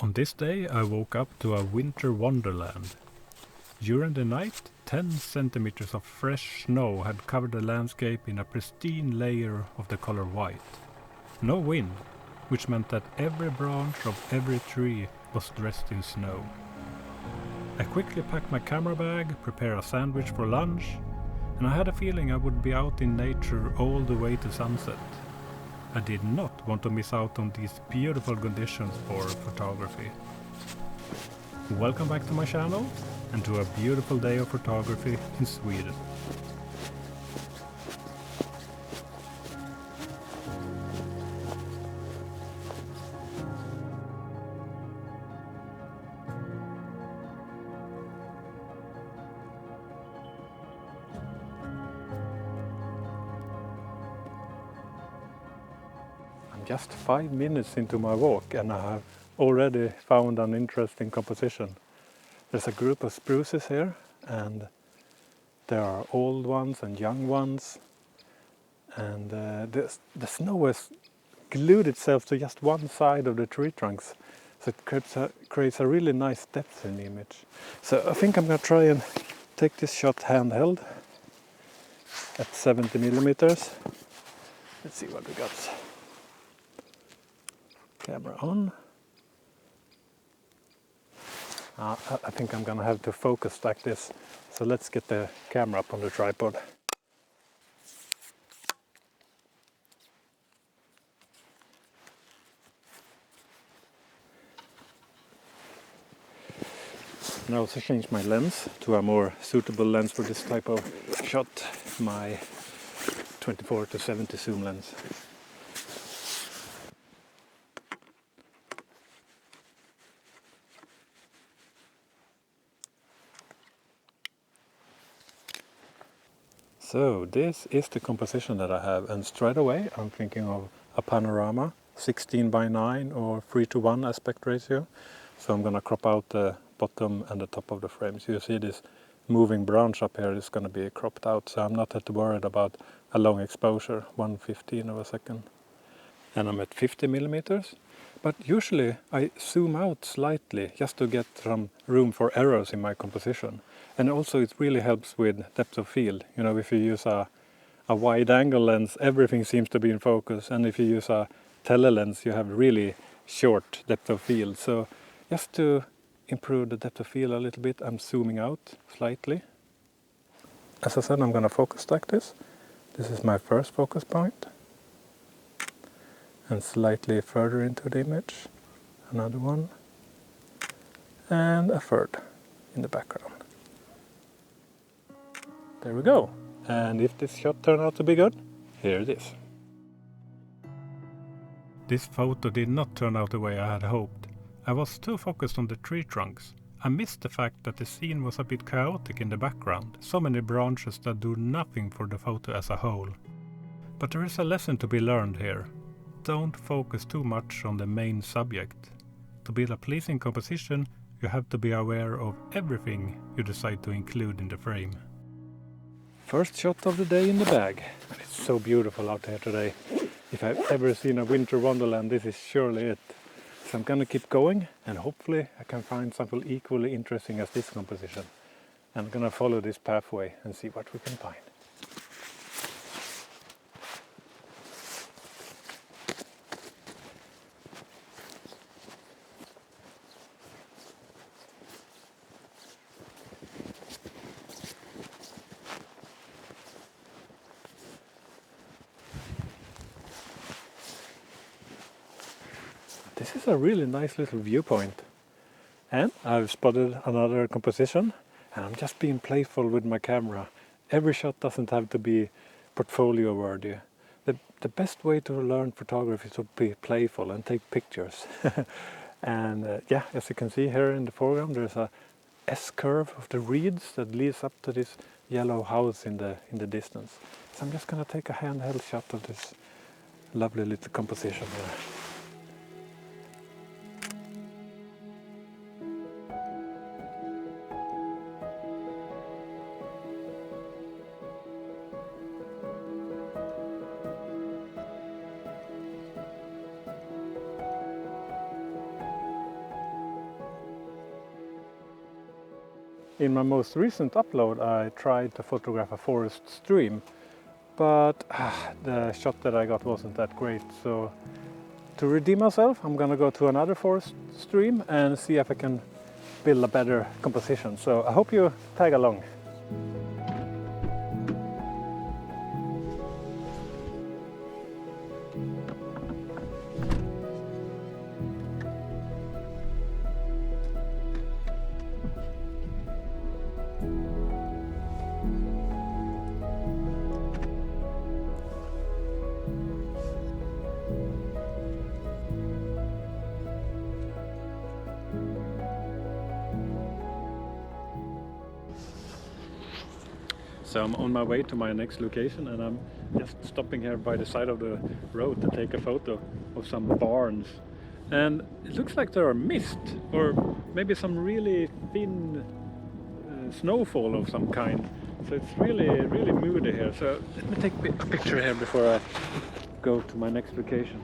On this day I woke up to a winter wonderland. During the night, 10 centimeters of fresh snow had covered the landscape in a pristine layer of the color white. No wind, which meant that every branch of every tree was dressed in snow. I quickly packed my camera bag, prepared a sandwich for lunch, and I had a feeling I would be out in nature all the way to sunset. I did not want to miss out on these beautiful conditions for photography. Welcome back to my channel and to a beautiful day of photography in Sweden. Just 5 minutes into my walk and I have already found an interesting composition. There's a group of spruces here and there are old ones and young ones, and the snow has glued itself to just one side of the tree trunks, so it creates a really nice depth in the image. So I think I'm going to try and take this shot handheld at 70 millimeters. Let's see what we got. Camera on. I think I'm gonna have to focus like this, so let's get the camera up on the tripod. And I also changed my lens to a more suitable lens for this type of shot, my 24-70 zoom lens. So this is the composition that I have, and straight away I'm thinking of a panorama, 16:9 or 3:1 aspect ratio. So I'm gonna crop out the bottom and the top of the frame. So you see this moving branch up here is gonna be cropped out, so I'm not that worried about a long exposure, 1/15 of a second. And I'm at 50 millimeters. But usually I zoom out slightly just to get some room for errors in my composition. And also it really helps with depth of field. You know, if you use a wide angle lens, everything seems to be in focus. And if you use a tele lens, you have really short depth of field. So just to improve the depth of field a little bit, I'm zooming out slightly. As I said, I'm going to focus like this. This is my first focus point. And slightly further into the image, another one, and a third in the background. There we go. And if this shot turned out to be good, here it is. This photo did not turn out the way I had hoped. I was too focused on the tree trunks. I missed the fact that the scene was a bit chaotic in the background, so many branches that do nothing for the photo as a whole. But there is a lesson to be learned here. Don't focus too much on the main subject. To build a pleasing composition, you have to be aware of everything you decide to include in the frame. First shot of the day in the bag. And it's so beautiful out here today. If I've ever seen a winter wonderland, this is surely it. So I'm gonna keep going, and hopefully I can find something equally interesting as this composition. I'm gonna follow this pathway and see what we can find. This is a really nice little viewpoint. And I've spotted another composition, and I'm just being playful with my camera. Every shot doesn't have to be portfolio worthy. The best way to learn photography is to be playful and take pictures. And yeah, as you can see here in the foreground, there's a S-curve of the reeds that leads up to this yellow house in the distance. So I'm just gonna take a handheld shot of this lovely little composition here. In my most recent upload I tried to photograph a forest stream, but the shot that I got wasn't that great. So to redeem myself, I'm gonna go to another forest stream and see if I can build a better composition. So I hope you tag along. So I'm on my way to my next location, and I'm just stopping here by the side of the road to take a photo of some barns. And it looks like there are mist, or maybe some really thin snowfall of some kind. So it's really moody here. So let me take a picture here before I go to my next location.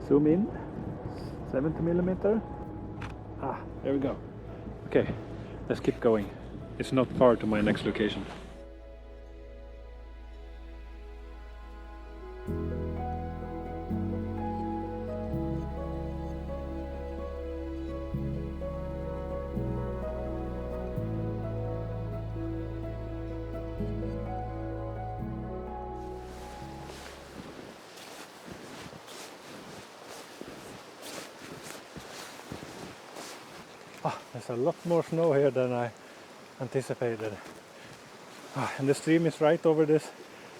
Zoom in, 70mm. There we go. Okay. Let's keep going. It's not far to my next location. There's a lot more snow here than I anticipated. And the stream is right over this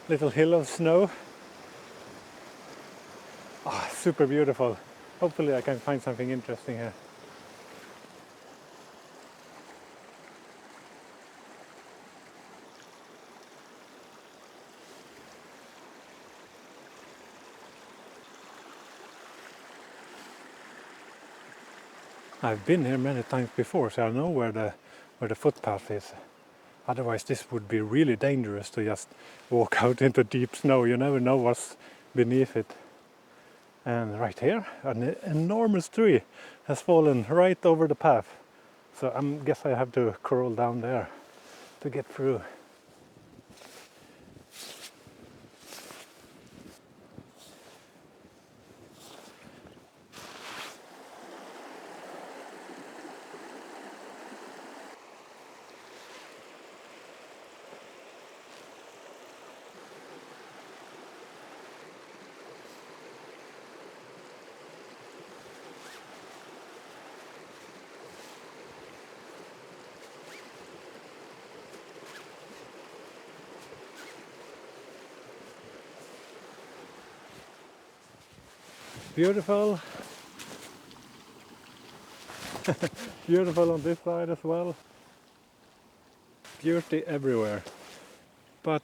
little hill of snow. Super beautiful. Hopefully I can find something interesting here. I've been here many times before, so I know where the footpath is. Otherwise this would be really dangerous to just walk out into deep snow. You never know what's beneath it. And right here, an enormous tree has fallen right over the path. So I guess I have to crawl down there to get through. Beautiful. Beautiful on this side as well. Beauty everywhere. But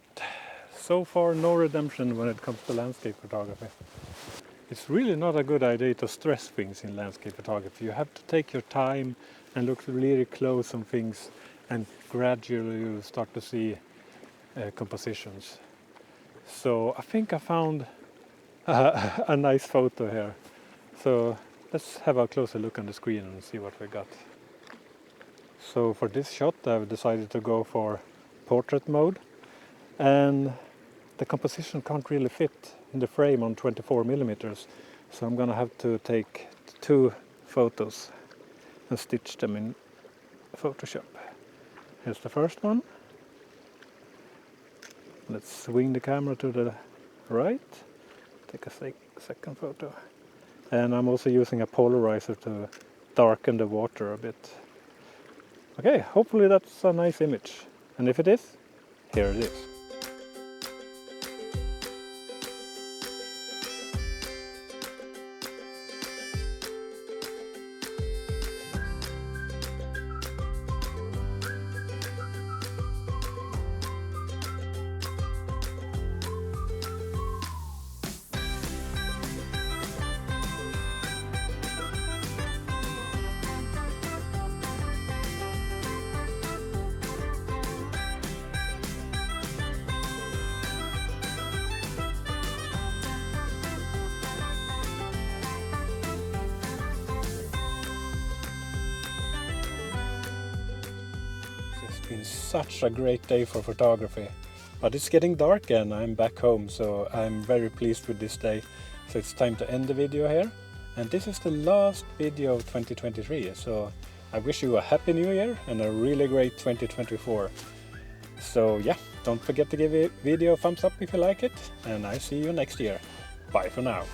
so far no redemption when it comes to landscape photography. It's really not a good idea to stress things in landscape photography. You have to take your time and look really close on things, and gradually you start to see compositions. So I think I found a nice photo here. So let's have a closer look on the screen and see what we got. So for this shot I've decided to go for portrait mode, and the composition can't really fit in the frame on 24mm, so I'm gonna have to take 2 photos and stitch them in Photoshop. Here's the first one. Let's swing the camera to the right. Take a second photo. And I'm also using a polarizer to darken the water a bit. Okay, hopefully that's a nice image. And if it is, here it is. been such a great day for photography. But it's getting dark and I'm back home, so I'm very pleased with this day. So it's time to end the video here. And this is the last video of 2023, so I wish you a happy new year and a really great 2024. So yeah, don't forget to give the video a thumbs up if you like it, and I see you next year. Bye for now.